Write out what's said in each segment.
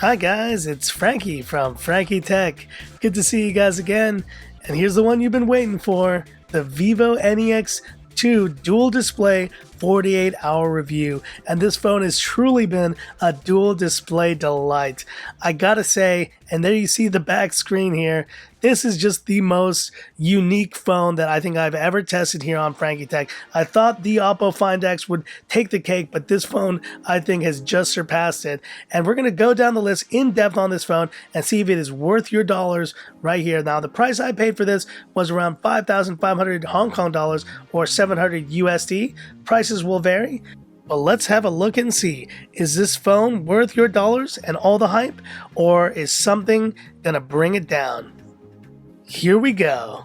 Hi guys, it's Frankie from Frankie Tech. Good to see you guys again. And here's the one you've been waiting for, the Vivo NEX 2 dual display 48-hour review. And this phone has truly been a dual display delight. I gotta say, and there you see the back screen here, this is just the most unique phone that I think I've ever tested here on Frankie Tech. I thought the Oppo Find X would take the cake, but this phone I think has just surpassed it. And we're going to go down the list in depth on this phone and see if it is worth your dollars right here. Now, the price I paid for this was around 5,500 Hong Kong dollars or 700 USD. Prices will vary. But let's have a look and see, is this phone worth your dollars and all the hype, or is something gonna bring it down? Here we go.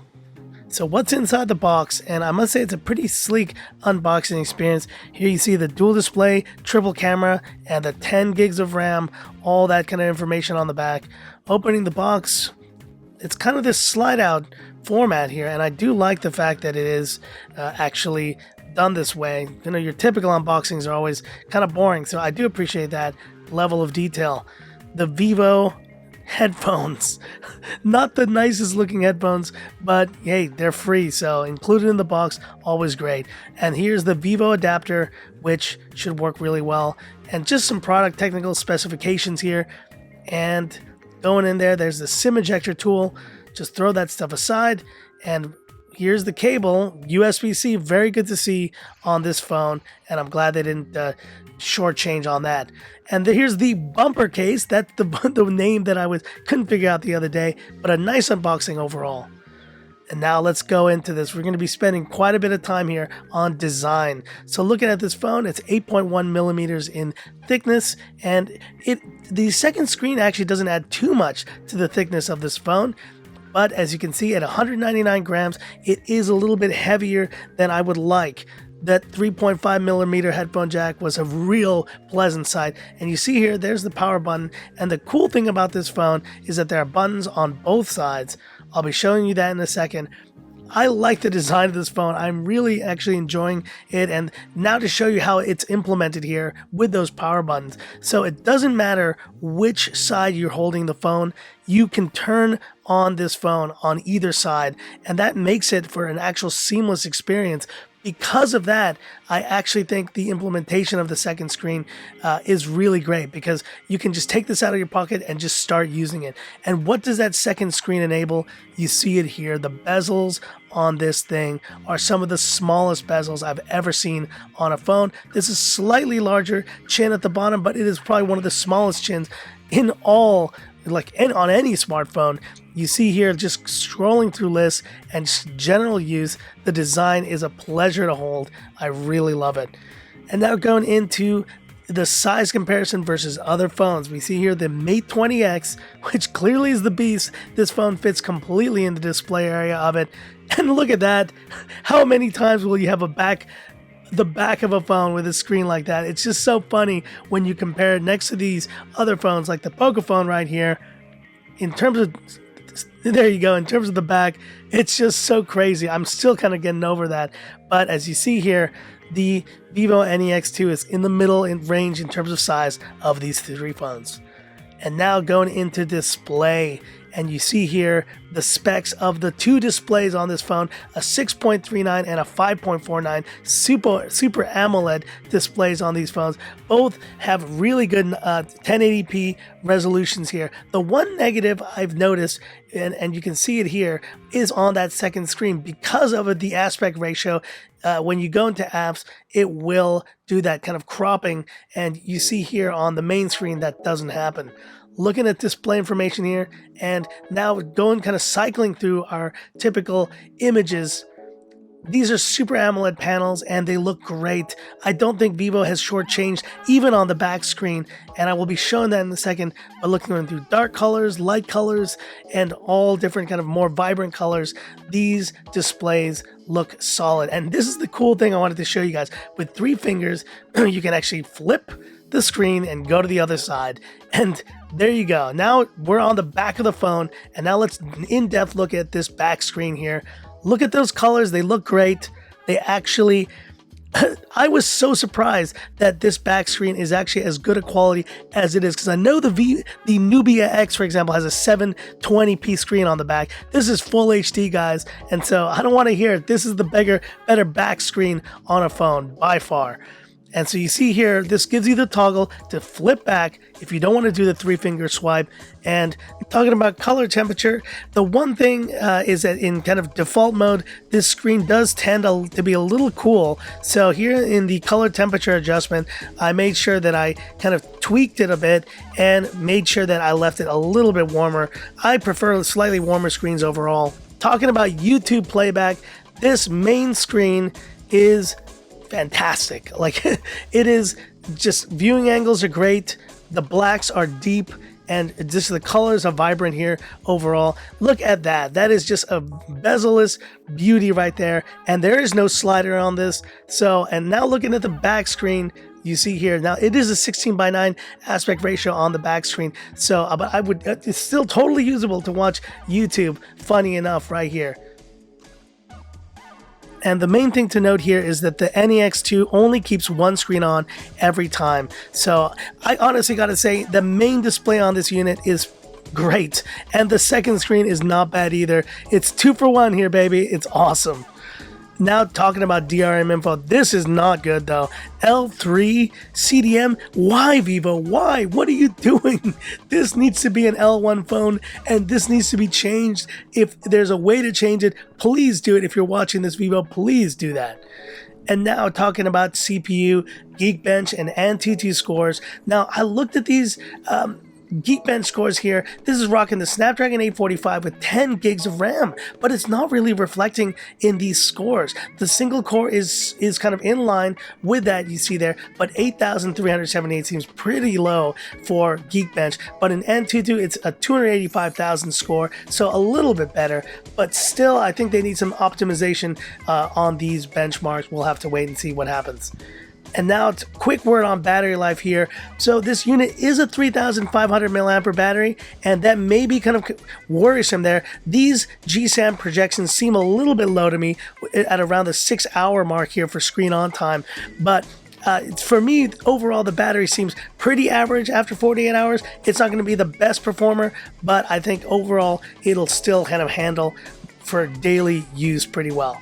So what's inside the box, and I must say it's a pretty sleek unboxing experience. Here you see the dual display, triple camera, and the 10 gigs of RAM, all that kind of information on the back. Opening the box, it's kind of this slide out format here, and I do like the fact that it is actually done this way. You know, your typical unboxings are always kind of boring, so I do appreciate that level of detail. The Vivo headphones, not the nicest looking headphones, but hey, they're free, so included in the box, always great. And here's the Vivo adapter, which should work really well, and just some product technical specifications here. And going in there, there's the SIM ejector tool. Just throw that stuff aside, and here's the cable, USB-C, very good to see on this phone, and I'm glad they didn't shortchange on that. And here's the bumper case. That's the name that I couldn't figure out the other day, but a nice unboxing overall. And now let's go into this. We're going to be spending quite a bit of time here on design. So looking at this phone, it's 8.1 millimeters in thickness, and the second screen actually doesn't add too much to the thickness of this phone. But as you can see, at 199 grams, it is a little bit heavier than I would like. That 3.5 millimeter headphone jack was a real pleasant sight. And you see here, there's the power button. And the cool thing about this phone is that there are buttons on both sides. I'll be showing you that in a second. I like the design of this phone. I'm really actually enjoying it. And now to show you how it's implemented here with those power buttons. So it doesn't matter which side you're holding the phone, you can turn on this phone on either side. And that makes it for an actual seamless experience. Because of that, I actually think the implementation of the second screen is really great, because you can just take this out of your pocket and just start using it. And what does that second screen enable? You see it here. The bezels on this thing are some of the smallest bezels I've ever seen on a phone. This is slightly larger chin at the bottom, but it is probably one of the smallest chins in all, on any smartphone. You see here, just scrolling through lists and general use, the design is a pleasure to hold. I really love it. And now going into the size comparison versus other phones, we see here the Mate 20X, which clearly is the beast. This phone fits completely in the display area of it. And look at that. How many times will you have the back of a phone with a screen like that? It's just so funny when you compare it next to these other phones like the Pocophone right here. In terms of, there you go, in terms of the back, it's just so crazy. I'm still kind of getting over that. But as you see here, the Vivo NEX 2 is in the middle in range in terms of size of these three phones. And now going into display, and you see here the specs of the two displays on this phone, a 6.39 and a 5.49 super AMOLED displays on these phones. Both have really good 1080p resolutions here. The one negative I've noticed, and you can see it here, is on that second screen. Because of the aspect ratio, when you go into apps, it will do that kind of cropping, and you see here on the main screen that doesn't happen. Looking at display information here, and now going kind of cycling through our typical images. These are Super AMOLED panels, and they look great. I don't think Vivo has shortchanged even on the back screen, and I will be showing that in a second. But looking through dark colors, light colors, and all different kind of more vibrant colors, these displays look solid. And this is the cool thing I wanted to show you guys. With 3 fingers, you can actually flip the screen and go to the other side, and there you go. Now we're on the back of the phone, and now let's in-depth look at this back screen here. Look at those colors. They look great. They actually I was so surprised that this back screen is actually as good a quality as it is, because I know the Nubia X, for example, has a 720p screen on the back. This is full HD, guys, and so I don't want to hear it. This is the better back screen on a phone by far. And so you see here, this gives you the toggle to flip back if you don't want to do the 3-finger swipe. And talking about color temperature, the one thing is that in kind of default mode, this screen does tend to be a little cool. So here in the color temperature adjustment, I made sure that I kind of tweaked it a bit and made sure that I left it a little bit warmer. I prefer slightly warmer screens overall. Talking about YouTube playback, this main screen is fantastic. Like, it is just, viewing angles are great, the blacks are deep, and just the colors are vibrant here overall. Look at that. That is just a bezel-less beauty right there, and there is no slider on this. So, and now looking at the back screen, you see here, now it is a 16:9 aspect ratio on the back screen, so but it's still totally usable to watch YouTube, funny enough, right here. And the main thing to note here is that the NEX2 only keeps one screen on every time. So I honestly gotta say, the main display on this unit is great. And the second screen is not bad either. It's 2 for 1 here, baby. It's awesome. Now talking about DRM info, this is not good though. L3 CDM, why Vivo? Why? What are you doing? This needs to be an L1 phone, and this needs to be changed. If there's a way to change it, please do it. If you're watching this, Vivo, please do that. And now talking about CPU, Geekbench, and Antutu scores. Now I looked at these Geekbench scores here. This is rocking the Snapdragon 845 with 10 gigs of RAM, but it's not really reflecting in these scores. The single core is kind of in line with that, you see there, but 8,378 seems pretty low for Geekbench. But in Antutu, it's a 285,000 score, so a little bit better, but still I think they need some optimization on these benchmarks. We'll have to wait and see what happens. And now it's a quick word on battery life here. So this unit is a 3,500 mAh battery, and that may be kind of worrisome there. These GSAM projections seem a little bit low to me at around the 6-hour mark here for screen on time. But for me, overall, the battery seems pretty average after 48 hours. It's not going to be the best performer, but I think overall it'll still kind of handle for daily use pretty well.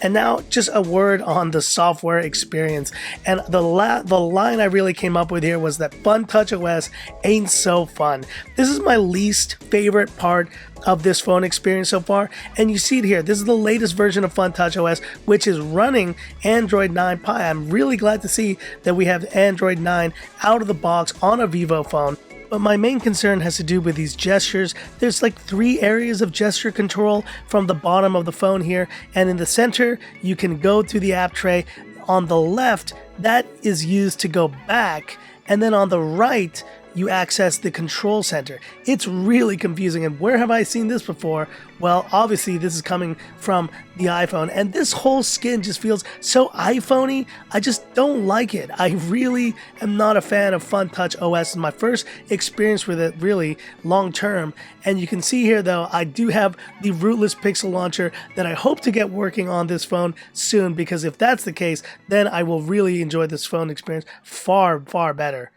And now just a word on the software experience. And the line I really came up with here was that Fun Touch OS ain't so fun. This is my least favorite part of this phone experience so far. And you see it here. This is the latest version of Fun Touch OS, which is running Android 9 Pie. I'm really glad to see that we have Android 9 out of the box on a Vivo phone. But my main concern has to do with these gestures. There's like 3 areas of gesture control from the bottom of the phone here, and in the center you can go to the app tray. On the left, that is used to go back, and then on the right you access the control center. It's really confusing, and where have I seen this before? Well, obviously this is coming from the iPhone, and this whole skin just feels so iPhone-y. I just don't like it. I really am not a fan of Fun Touch OS. It's my first experience with it really long term, and you can see here though, I do have the rootless pixel launcher that I hope to get working on this phone soon, because if that's the case, then I will really enjoy this phone experience far, far better.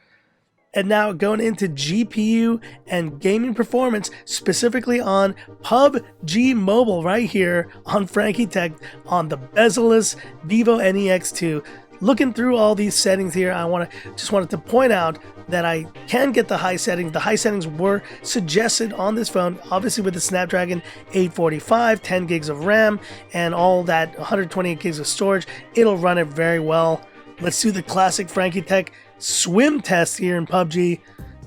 And now going into GPU and gaming performance, specifically on PUBG Mobile right here on Frankie Tech on the bezel-less Vivo NEX2. Looking through all these settings here, I just wanted to point out that I can get the high settings. The high settings were suggested on this phone, obviously with the Snapdragon 845, 10 gigs of RAM, and all that 128 gigs of storage. It'll run it very well. Let's do the classic Frankie Tech swim test here in PUBG.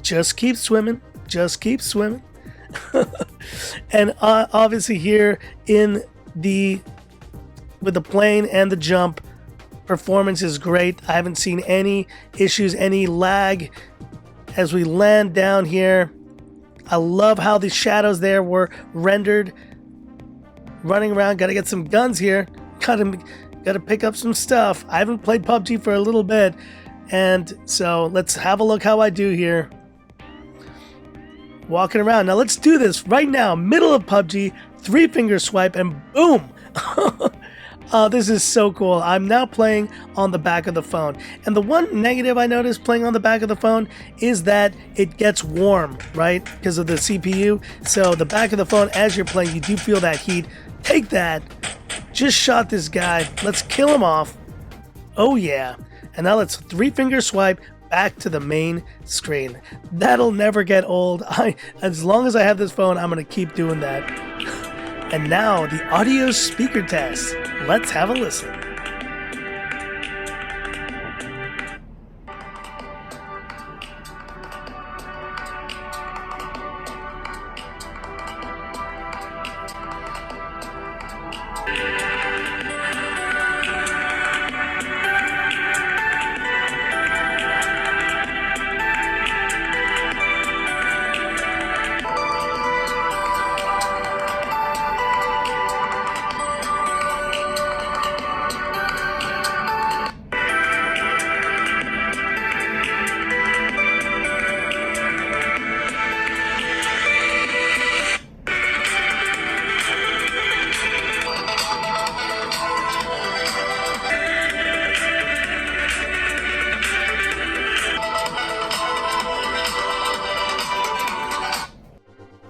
Just keep swimming, just keep swimming. And obviously here with the plane and the jump, performance is great. I haven't seen any issues, any lag as we land down here. I love how the shadows there were rendered. Running around, gotta get some guns here. Gotta pick up some stuff. I haven't played PUBG for a little bit, and so let's have a look how I do here. Walking around. Now let's do this right now. Middle of PUBG, 3-finger swipe, and boom! Oh, this is so cool. I'm now playing on the back of the phone. And the one negative I noticed playing on the back of the phone is that it gets warm, right? Because of the CPU. So the back of the phone, as you're playing, you do feel that heat. Take that. Just shot this guy. Let's kill him off. Oh yeah. And now let's 3-finger swipe back to the main screen. That'll never get old. As long as I have this phone, I'm going to keep doing that. And now the audio speaker test. Let's have a listen.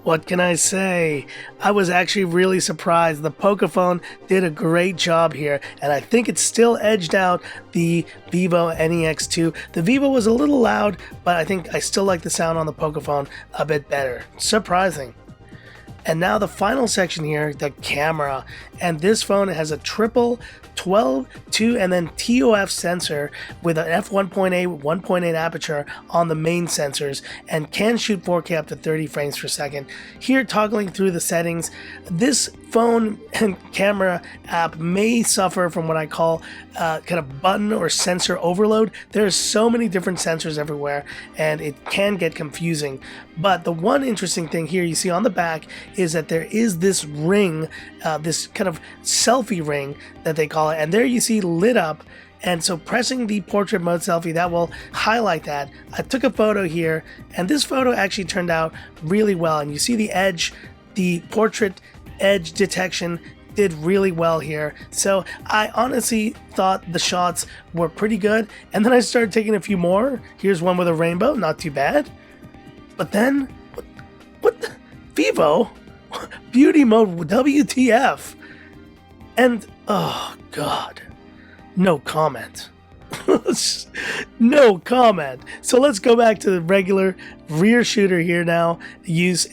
What can I say? I was actually really surprised. The Pocophone did a great job here, and I think it still edged out the Vivo NEX 2. The Vivo was a little loud, but I think I still like the sound on the Pocophone a bit better. Surprising. And now the final section here, the camera. And this phone has a triple 12, 2, and then TOF sensor with an f1.8, 1.8 aperture on the main sensors and can shoot 4K up to 30 frames per second. Here, toggling through the settings, this phone and camera app may suffer from what I call kind of button or sensor overload. There's so many different sensors everywhere and it can get confusing. But the one interesting thing here you see on the back is that there is this ring, this kind of selfie ring that they call it, and there you see lit up. And so pressing the portrait mode selfie, that will highlight that. I took a photo here, and this photo actually turned out really well. And you see the edge, the portrait edge detection did really well here. So I honestly thought the shots were pretty good. And then I started taking a few more. Here's one with a rainbow, not too bad. But then, what the? Vivo? Beauty mode, WTF? And, oh God, no comment. No comment. So let's go back to the regular rear shooter here now,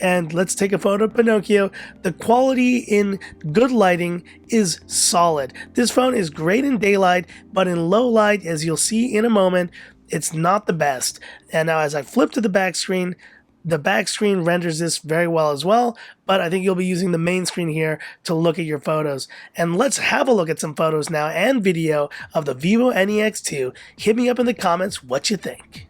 and let's take a photo of Pinocchio. The quality in good lighting is solid. This phone is great in daylight, but in low light, as you'll see in a moment, it's not the best. And now as I flip to the back screen, the back screen renders this very well as well, but I think you'll be using the main screen here to look at your photos. And let's have a look at some photos now and video of the Vivo NEX 2. Hit me up in the comments what you think.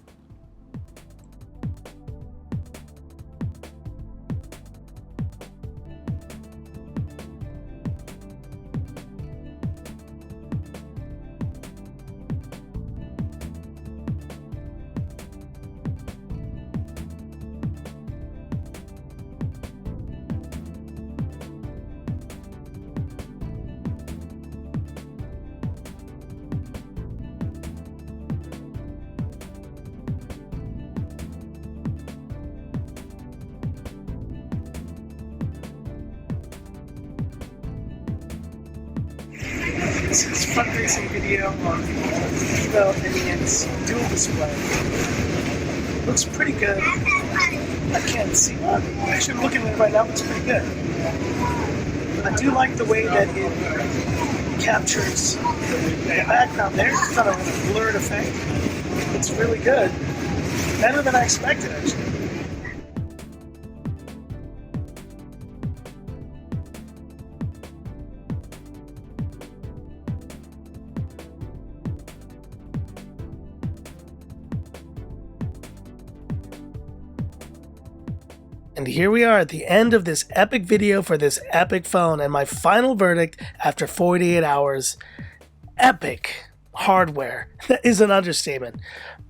This is fundraising video on the Vivo NEX dual display. Looks pretty good. I can't see it. Actually, I'm looking at it right now. It's pretty good. I do like the way that it captures the background there. It's kind of a blurred effect. It's really good. Better than I expected, actually. And here we are at the end of this epic video for this epic phone, and my final verdict after 48 hours. Epic hardware. That is an understatement.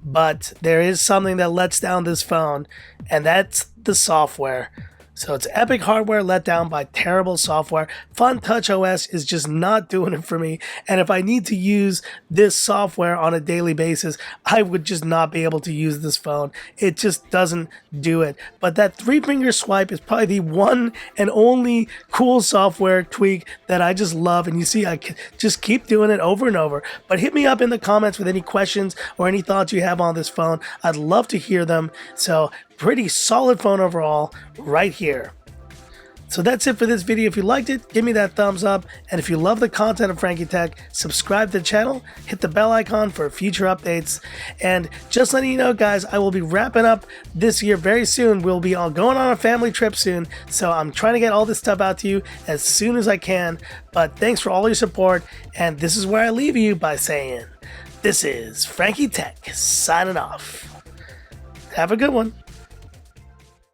But there is something that lets down this phone, and that's the software. So it's epic hardware let down by terrible software. Fun Touch OS is just not doing it for me. And if I need to use this software on a daily basis, I would just not be able to use this phone. It just doesn't do it. But that 3-finger swipe is probably the one and only cool software tweak that I just love. And you see, I can just keep doing it over and over. But hit me up in the comments with any questions or any thoughts you have on this phone. I'd love to hear them. So pretty solid phone overall right here. So that's it for this video. If you liked it, give me that thumbs up. And if you love the content of Frankie Tech, subscribe to the channel, hit the bell icon for future updates. And just letting you know, guys, I will be wrapping up this year very soon. We'll be all going on a family trip soon. So I'm trying to get all this stuff out to you as soon as I can. But thanks for all your support. And this is where I leave you by saying, this is Frankie Tech signing off. Have a good one.